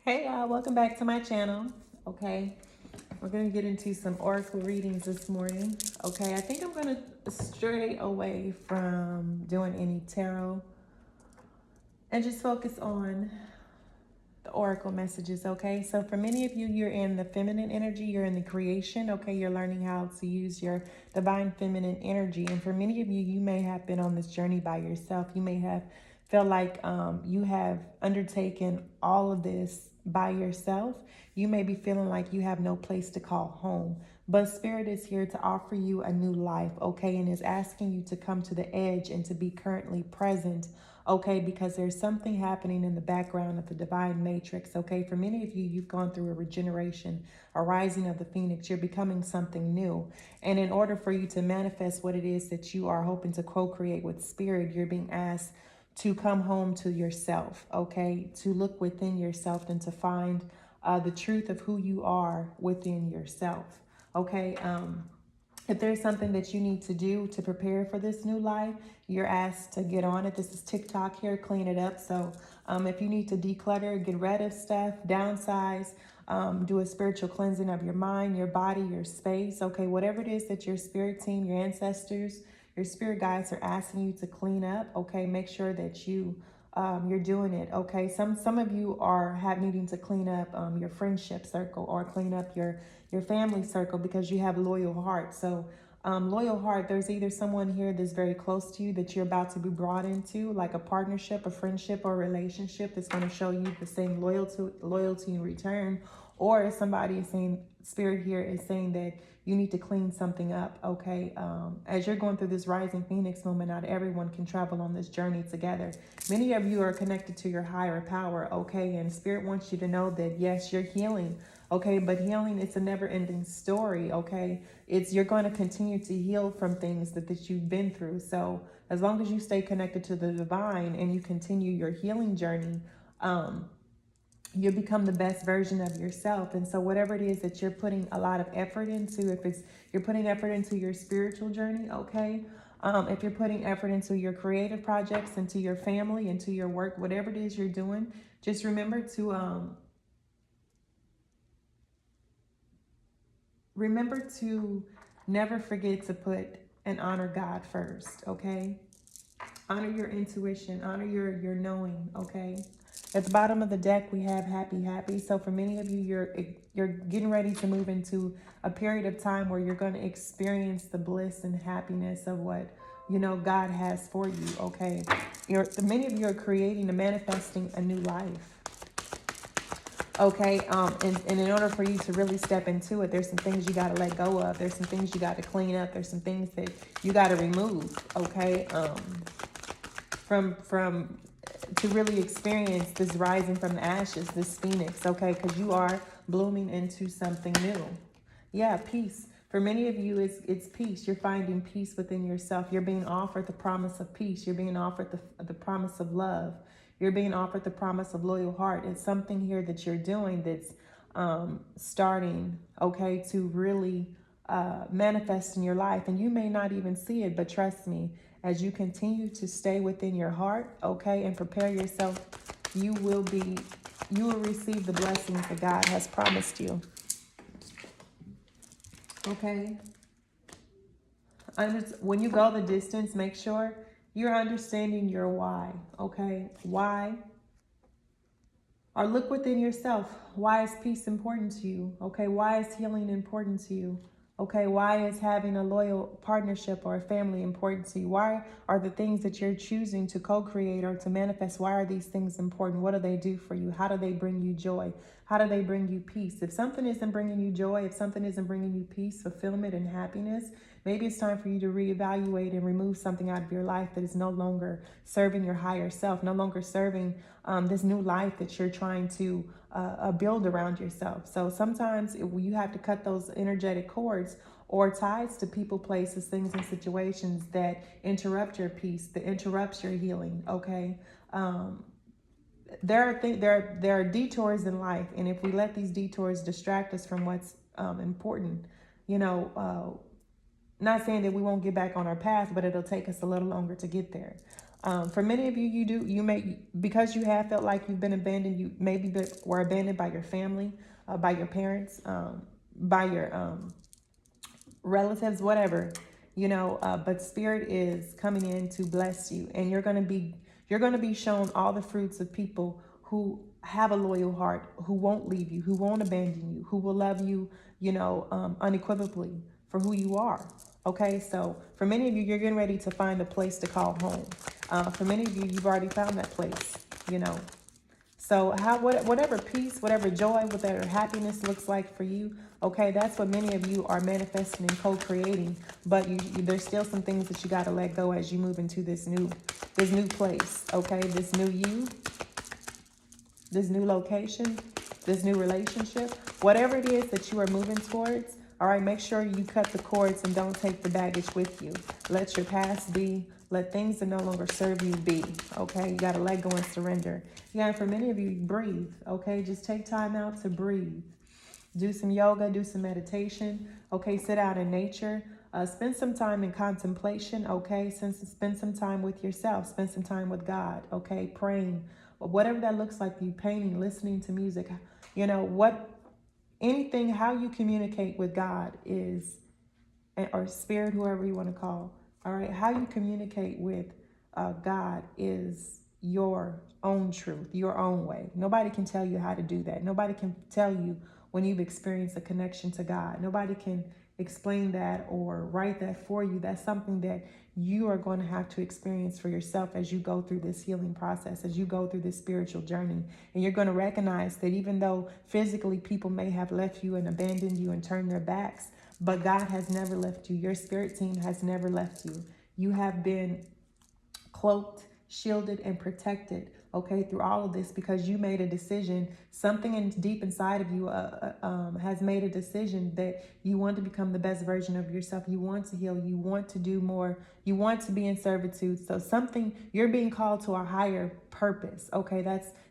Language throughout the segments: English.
Hey y'all, welcome back to my channel. Okay, we're gonna get into some oracle readings this morning. Okay, I think I'm gonna stray away from doing any tarot and just focus on the oracle messages. Okay, so for many of you, you're in the feminine energy, you're in the creation. Okay, you're learning how to use your divine feminine energy, and for many of you, you may have been on this journey by yourself. You may have felt like you have undertaken all of this by yourself. You may be feeling like you have no place to call home, but Spirit is here to offer you a new life, okay, and is asking you to come to the edge and to be currently present, okay, because there's something happening in the background of the divine matrix, okay. For many of you, you've gone through a regeneration, a rising of the phoenix. You're becoming something new, and in order for you to manifest what it is that you are hoping to co-create with Spirit, you're being asked to come home to yourself, okay, to look within yourself and to find the truth of who you are within yourself, okay. If there's something that you need to do to prepare for this new life, you're asked to get on it. This is TikTok here, clean it up. So if you need to declutter, get rid of stuff, downsize, do a spiritual cleansing of your mind, your body, your space, okay, whatever it is that your spirit team, your ancestors, your spirit guides are asking you to clean up, okay, make sure that you're doing it, okay. Some of you are needing to clean up your friendship circle or clean up your family circle because you have loyal heart. So loyal heart, there's either someone here that's very close to you that you're about to be brought into, like a partnership, a friendship, or a relationship that's going to show you the same loyalty in return, or somebody is saying, Spirit here is saying that you need to clean something up, okay. As you're going through this rising phoenix moment, not everyone can travel on this journey together. Many of you are connected to your higher power, okay, and Spirit wants you to know that yes, you're healing, okay, but healing, it's a never-ending story, okay. You're going to continue to heal from things that you've been through. So as long as you stay connected to the divine and you continue your healing journey, you become the best version of yourself. And so whatever it is that you're putting a lot of effort into, if it's you're putting effort into your spiritual journey, okay, if you're putting effort into your creative projects, into your family, into your work, whatever it is you're doing, just remember to never forget to put and honor God first, okay. Honor your intuition, honor your knowing, okay. At the bottom of the deck, we have happy. So for many of you, you're getting ready to move into a period of time where you're going to experience the bliss and happiness of what, God has for you, okay. Many of you are creating and manifesting a new life. Okay, and in order for you to really step into it, there's some things you got to let go of. There's some things you got to clean up. There's some things that you got to remove, okay, from to really experience this rising from the ashes, this phoenix, okay, because you are blooming into something new. Yeah, peace. For many of you, it's peace. You're finding peace within yourself. You're being offered the promise of peace. You're being offered the promise of love. You're being offered the promise of loyal heart. It's something here that you're doing that's starting, okay, to really manifest in your life. And you may not even see it, but trust me, as you continue to stay within your heart, okay, and prepare yourself, you will receive the blessings that God has promised you. Okay. When you go the distance, make sure you're understanding your why, okay? Why? Or look within yourself. Why is peace important to you? Okay, why is healing important to you? Okay, why is having a loyal partnership or a family important to you? Why are the things that you're choosing to co-create or to manifest, why are these things important? What do they do for you? How do they bring you joy? How do they bring you peace? If something isn't bringing you joy, if something isn't bringing you peace, fulfillment, and happiness, maybe it's time for you to reevaluate and remove something out of your life that is no longer serving your higher self, no longer serving this new life that you're trying to build around yourself. So sometimes you have to cut those energetic cords or ties to people, places, things, and situations that interrupt your peace, that interrupts your healing, okay? There are detours in life, and if we let these detours distract us from what's important, not saying that we won't get back on our path, but it'll take us a little longer to get there. For many of you, because you have felt like you've been abandoned, you maybe were abandoned by your family, by your parents, by your relatives, whatever, but Spirit is coming in to bless you, and you're going to be shown all the fruits of people who have a loyal heart, who won't leave you, who won't abandon you, who will love you, unequivocally for who you are. Okay, so for many of you, you're getting ready to find a place to call home. For many of you, you've already found that place, So whatever peace, whatever joy, whatever happiness looks like for you, okay, that's what many of you are manifesting and co-creating. But there's still some things that you got to let go as you move into this new place, okay, this new you, this new location, this new relationship, whatever it is that you are moving towards. All right, make sure you cut the cords and don't take the baggage with you. Let your past be. Let things that no longer serve you be. Okay, you got to let go and surrender. Yeah, and for many of you, breathe. Okay, just take time out to breathe. Do some yoga, do some meditation. Okay, sit out in nature. Spend some time in contemplation. Okay, spend some time with yourself. Spend some time with God. Okay, praying, whatever that looks like for you, painting, listening to music. Anything, how you communicate with God is, or Spirit, whoever you want to call. All right, how you communicate with God is your own truth, your own way. Nobody can tell you how to do that. Nobody can tell you when you've experienced a connection to God. Nobody can explain that or write that for you. That's something that you are going to have to experience for yourself as you go through this healing process, as you go through this spiritual journey. And you're going to recognize that even though physically people may have left you and abandoned you and turned their backs, but God has never left you. Your spirit team has never left you. You have been cloaked, shielded, and protected, okay, through all of this because you made a decision. Something deep inside of you has made a decision that you want to become the best version of yourself. You want to heal. You want to do more. You want to be in servitude. So you're being called to a higher purpose, okay?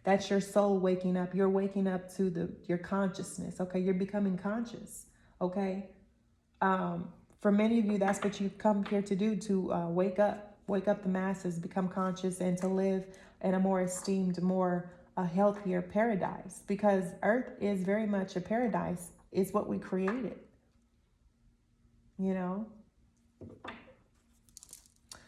That's your soul waking up. You're waking up to your consciousness, okay? You're becoming conscious, okay? For many of you, that's what you've come here to do, to wake up the masses, become conscious, and to live in a more esteemed, more healthier paradise, because Earth is very much a paradise. It's what we created,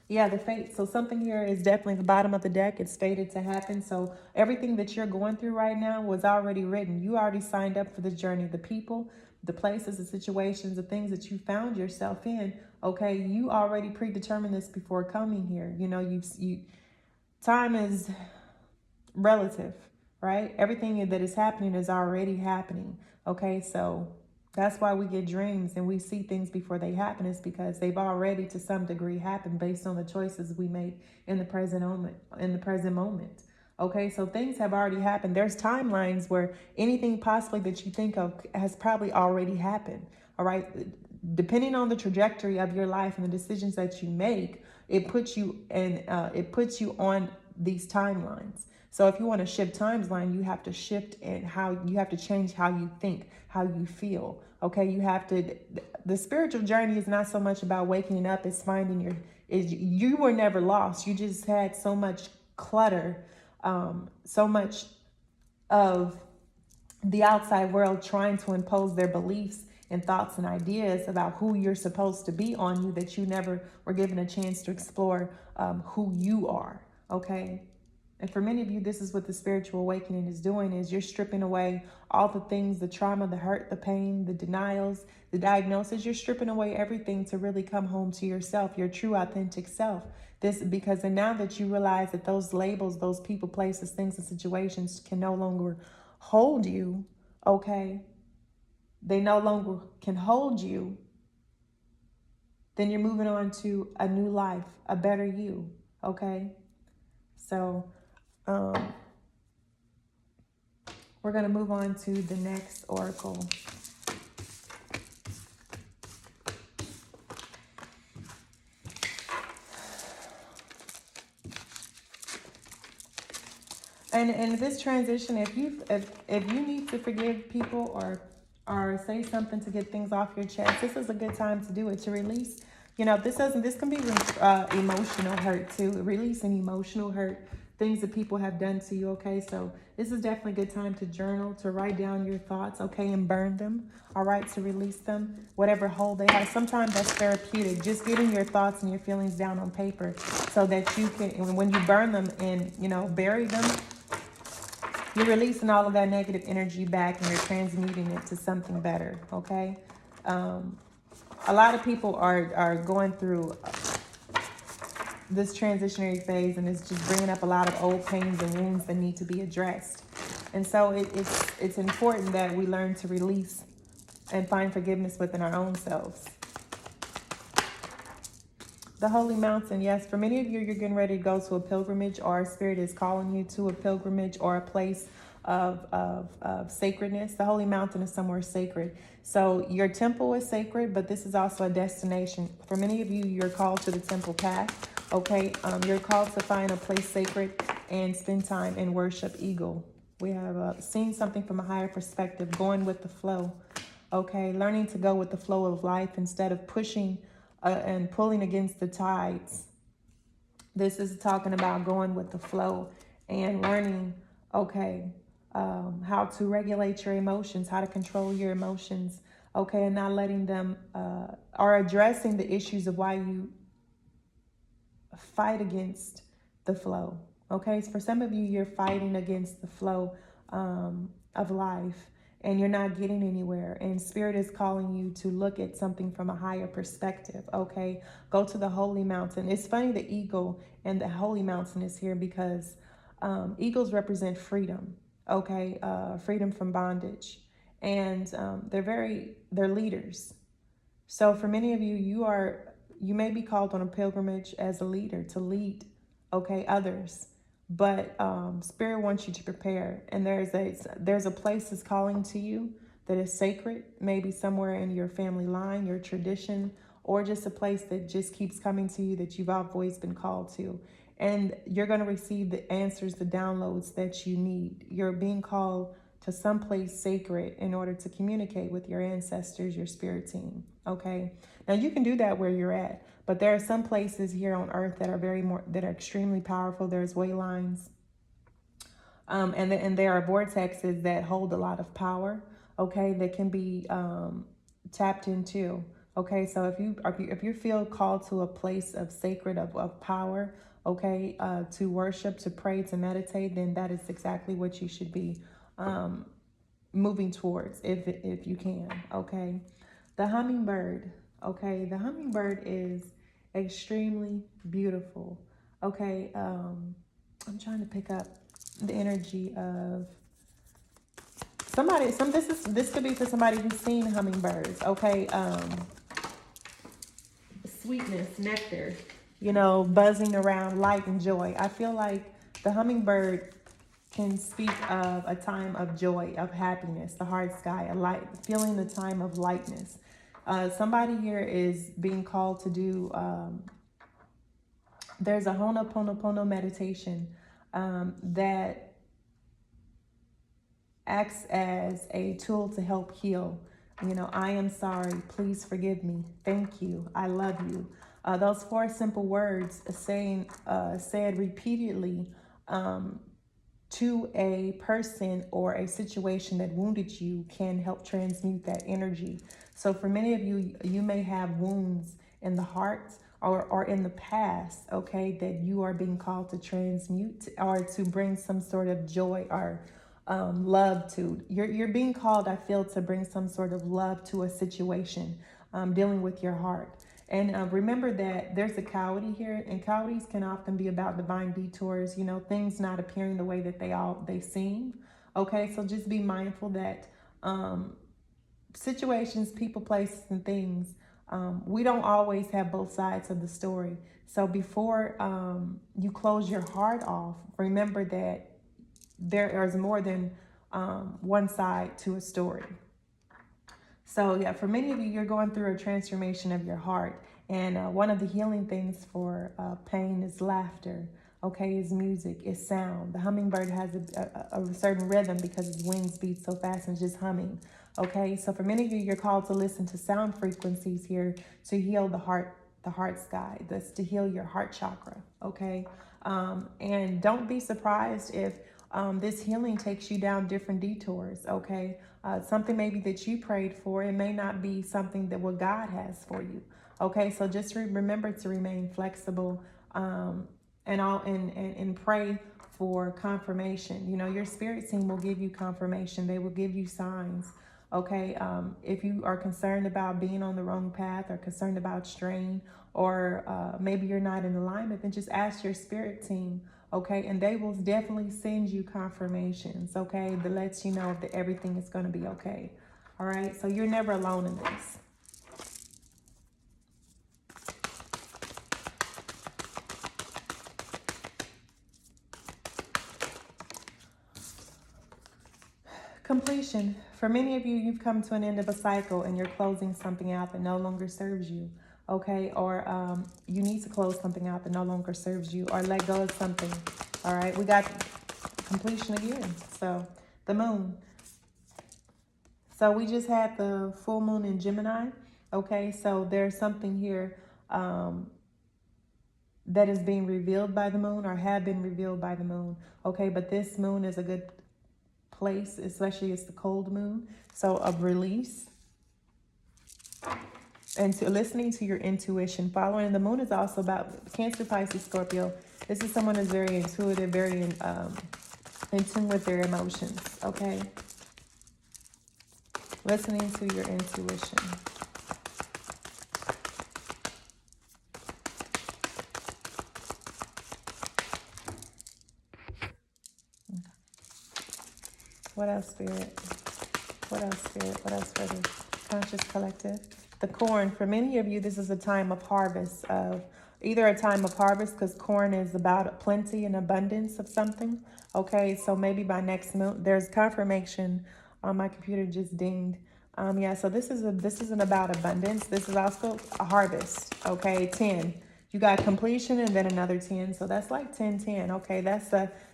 Yeah, the fate. So something here is definitely the bottom of the deck. It's fated to happen. So everything that you're going through right now was already written. You already signed up for this journey. The people, the places, the situations, the things that you found yourself in. Okay, you already predetermined this before coming here. Time is relative, right? Everything that is happening is already happening. Okay, so that's why we get dreams and we see things before they happen, is because they've already to some degree happened based on the choices we made in the present moment. Okay, so things have already happened. There's timelines where anything possibly that you think of has probably already happened. All right, depending on the trajectory of your life and the decisions that you make, it puts you on these timelines. So if you want to shift timeline, you have to shift in how you have to change how you think, how you feel. Okay, the spiritual journey is not so much about waking up, it's finding you were never lost. You just had so much clutter, so much of the outside world trying to impose their beliefs and thoughts and ideas about who you're supposed to be on you, that you never were given a chance to explore who you are. Okay. And for many of you, this is what the spiritual awakening is doing, is you're stripping away all the things, the trauma, the hurt, the pain, the denials, the diagnosis. You're stripping away everything to really come home to yourself, your true authentic self. And now that you realize that those labels, those people, places, things, and situations can no longer hold you, okay? They no longer can hold you. Then you're moving on to a new life, a better you, okay? So we're going to move on to the next oracle. And this transition, if you need to forgive people or say something to get things off your chest, this is a good time to do it, to release You know, this can be emotional hurt too, releasing emotional hurt, things that people have done to you, okay? So this is definitely a good time to journal, to write down your thoughts, okay, and burn them, all right, to release them, whatever hold they have. Sometimes that's therapeutic, just getting your thoughts and your feelings down on paper so that you can, when you burn them and, you know, bury them, you're releasing all of that negative energy back and you're transmuting it to something better, okay? A lot of people are going through this transitionary phase, and it's just bringing up a lot of old pains and wounds that need to be addressed. And so it's important that we learn to release and find forgiveness within our own selves. The Holy Mountain, yes, for many of you, you're getting ready to go to a pilgrimage, or Spirit is calling you to a pilgrimage or a place of sacredness. The Holy Mountain is somewhere sacred. So your temple is sacred, but this is also a destination. For many of you, you're called to the temple path, okay? You're called to find a place sacred and spend time in worship. Eagle. We have seen something from a higher perspective, going with the flow, okay? Learning to go with the flow of life instead of pushing and pulling against the tides. This is talking about going with the flow and learning, okay, how to regulate your emotions, how to control your emotions, okay, and not letting them, or addressing the issues of why you fight against the flow, okay? So for some of you, you're fighting against the flow of life, and you're not getting anywhere, and Spirit is calling you to look at something from a higher perspective, okay? Go to the Holy Mountain. It's funny the eagle and the Holy Mountain is here because eagles represent freedom, okay? Freedom from bondage, and they're leaders. So for many of you, you may be called on a pilgrimage as a leader to lead, okay, others. But Spirit wants you to prepare, and there's a place that's calling to you that is sacred, maybe somewhere in your family line, your tradition, or just a place that just keeps coming to you that you've always been called to. And you're going to receive the answers, the downloads that you need. You're being called to some place sacred in order to communicate with your ancestors, your spirit team, okay? Now you can do that where you're at, but there are some places here on earth that are extremely powerful. There's way lines, and there are vortexes that hold a lot of power, okay, that can be tapped into, okay? So if you feel called to a place of sacred, of power, okay, to worship, to pray, to meditate, then that is exactly what you should be moving towards if you can, okay? The hummingbird, okay? The hummingbird is extremely beautiful, okay? I'm trying to pick up the energy of somebody. This could be for somebody who's seen hummingbirds, okay? Sweetness, nectar, you know, buzzing around, light and joy. I feel like the hummingbird can speak of a time of joy, of happiness, the heart sky, a light, feeling the time of lightness. Somebody here is being called to do, there's a Ho'oponopono meditation that acts as a tool to help heal. You know, I am sorry, please forgive me, thank you, I love you. Those 4 simple words said repeatedly to a person or a situation that wounded you can help transmute that energy. So for many of you, you may have wounds in the heart or in the past, okay, that you are being called to transmute or to bring some sort of joy or love to. You're being called, I feel, to bring some sort of love to a situation, dealing with your heart. And remember that there's a coyote here, and coyotes can often be about divine detours, you know, things not appearing the way that they seem. Okay, so just be mindful that situations, people, places, and things, we don't always have both sides of the story. So before you close your heart off, remember that there is more than one side to a story. So yeah, for many of you, you're going through a transformation of your heart. And one of the healing things for pain is laughter, okay, is music, is sound. The hummingbird has a certain rhythm because its wings beat so fast and it's just humming, okay? So for many of you, you're called to listen to sound frequencies here to heal the the heart sky. That's to heal your heart chakra, okay? And don't be surprised if this healing takes you down different detours, okay? Something maybe that you prayed for, it may not be something that what God has for you, okay? So just remember to remain flexible and pray for confirmation. You know, your spirit team will give you confirmation. They will give you signs. Okay, if you are concerned about being on the wrong path or concerned about straying, or maybe you're not in alignment, then just ask your spirit team, okay? And they will definitely send you confirmations, okay? That lets you know that everything is going to be okay. All right, so you're never alone in this. Completion. For many of you, you've come to an end of a cycle and you're closing something out that no longer serves you, okay? Or you need to close something out that no longer serves you, or let go of something, all right? We got completion again. So the moon. So we just had the full moon in Gemini, okay? So there's something here that is being revealed by the moon or have been revealed by the moon, okay? But this moon is a good place, especially it's the cold moon, so of release and to listening to your intuition. Following the moon is also about Cancer, Pisces, Scorpio. This is someone who's very intuitive, very in tune with their emotions, okay? Listening to your intuition. What else, Spirit? What else, Spirit? What else for the conscious collective? The corn. For many of you, this is a time of harvest, of either a time of harvest, because corn is about plenty and abundance of something. Okay, so maybe by next month, there's confirmation. My computer just dinged. Yeah, so this isn't about abundance. This is also a harvest. Okay, 10. You got completion and then another 10. So that's like 10, 10. Okay, that's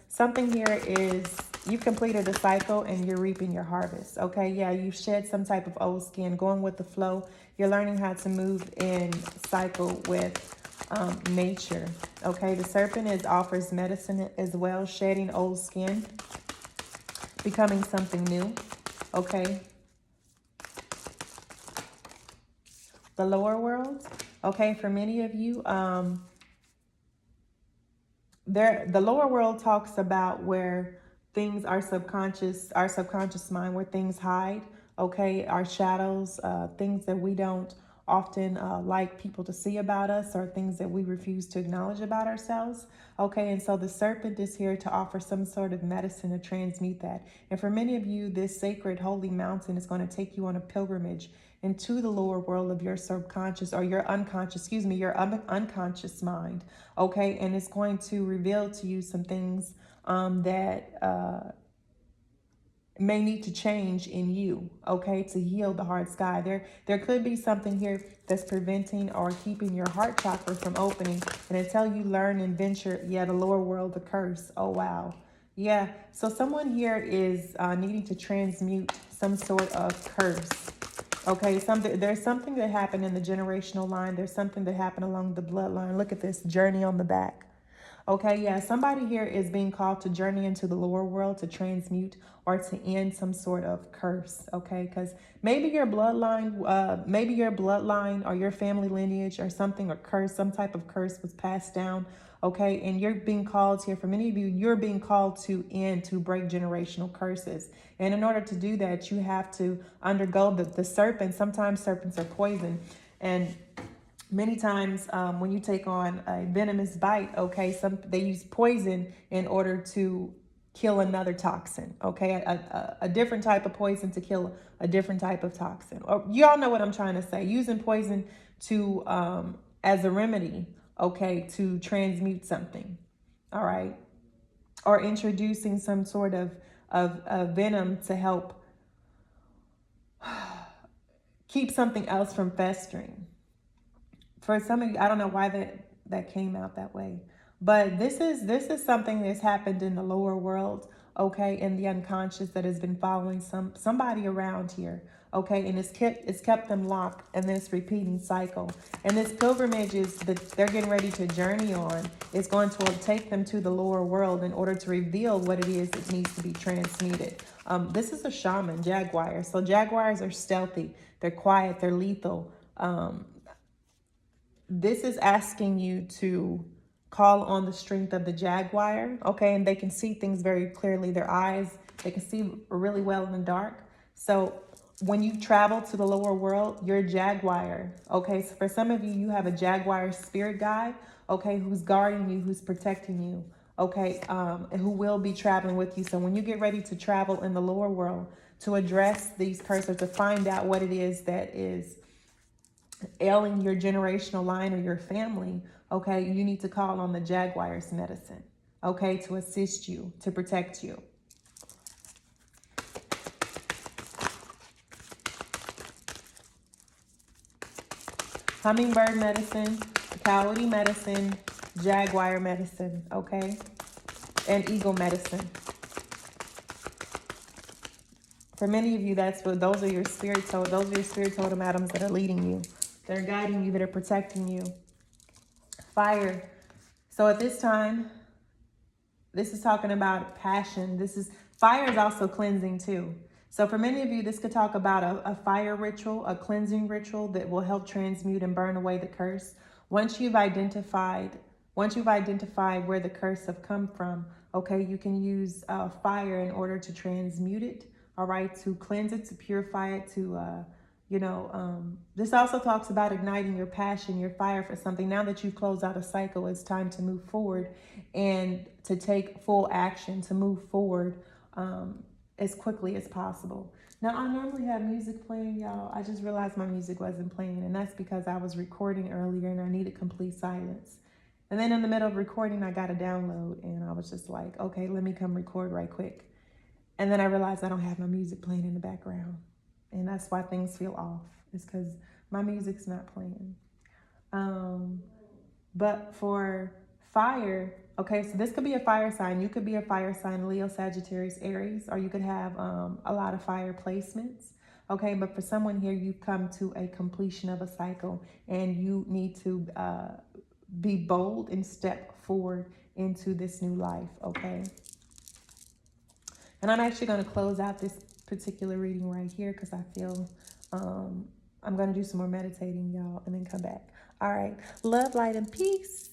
something here is you've completed a cycle and you're reaping your harvest. Okay, yeah, you've shed some type of old skin, going with the flow. You're learning how to move in cycle with nature. Okay, the serpent offers medicine as well, shedding old skin, becoming something new. Okay. The lower world. Okay, for many of you, the lower world talks about where things are our subconscious mind, where things hide, okay, our shadows, things that we don't often like people to see about us, or things that we refuse to acknowledge about ourselves, okay? And so the serpent is here to offer some sort of medicine to transmute that. And for many of you, this sacred holy mountain is going to take you on a pilgrimage into the lower world of your subconscious, or your unconscious, your unconscious mind, okay? And it's going to reveal to you some things that may need to change in you, okay, to heal the heart sky. There could be something here that's preventing or keeping your heart chakra from opening. And until you learn and venture, the lower world, the curse. Oh, wow. Yeah, so someone here is needing to transmute some sort of curse. Okay, there's something that happened in the generational line. There's something that happened along the bloodline. Look at this journey on the back. Okay, yeah, somebody here is being called to journey into the lower world to transmute or to end some sort of curse, okay? Because maybe your bloodline or your family lineage or something, or curse, some type of curse was passed down, okay? And you're being called here, for many of you, you're being called to break generational curses. And in order to do that, you have to undergo the serpent. Sometimes serpents are poison. And many times when you take on a venomous bite, okay, they use poison in order to kill another toxin, okay, a different type of poison to kill a different type of toxin. Or you all know what I'm trying to say. Using poison to as a remedy, okay, to transmute something, all right, or introducing some sort of venom to help keep something else from festering. For some of you, I don't know why that came out that way, but this is something that's happened in the lower world. okay, in the unconscious that has been following somebody around here, okay, and it's kept them locked in this repeating cycle. And this pilgrimage is that they're getting ready to journey on. It's going to take them to the lower world in order to reveal what it is that needs to be transmuted. This is a shaman jaguar. So jaguars are stealthy, they're quiet, they're lethal. This is asking you to call on the strength of the jaguar, okay? And they can see things very clearly. Their eyes, they can see really well in the dark. So when you travel to the lower world, you're a jaguar, okay? So for some of you, you have a jaguar spirit guide, okay, who's guarding you, who's protecting you, okay, and who will be traveling with you. So when you get ready to travel in the lower world to address these cursors, to find out what it is that is ailing your generational line or your family, okay, you need to call on the jaguar's medicine, okay, to assist you, to protect you. Hummingbird medicine, coyote medicine, jaguar medicine, okay, and eagle medicine. For many of you, those are your spirit totem atoms that are leading you. They're guiding you, that are protecting you. Fire. So at this time, this is talking about passion. Fire is also cleansing too. So for many of you, this could talk about a fire ritual, a cleansing ritual that will help transmute and burn away the curse. Once you've identified where the curse have come from, okay, you can use fire in order to transmute it, all right, to cleanse it, to purify it, to this also talks about igniting your passion, your fire for something. Now that you've closed out a cycle, it's time to move forward and to take full action, to move forward as quickly as possible. Now, I normally have music playing, y'all. I just realized my music wasn't playing, and that's because I was recording earlier and I needed complete silence. And then in the middle of recording, I got a download, and I was just like, okay, let me come record right quick. And then I realized I don't have my music playing in the background. And that's why things feel off. It's because my music's not playing. But for fire, okay, so this could be a fire sign. You could be a fire sign, Leo, Sagittarius, Aries, or you could have a lot of fire placements. Okay, but for someone here, you've come to a completion of a cycle and you need to be bold and step forward into this new life, okay? And I'm actually going to close out this particular reading right here because I feel I'm going to do some more meditating, y'all, and then come back. All right. Love, light, and peace.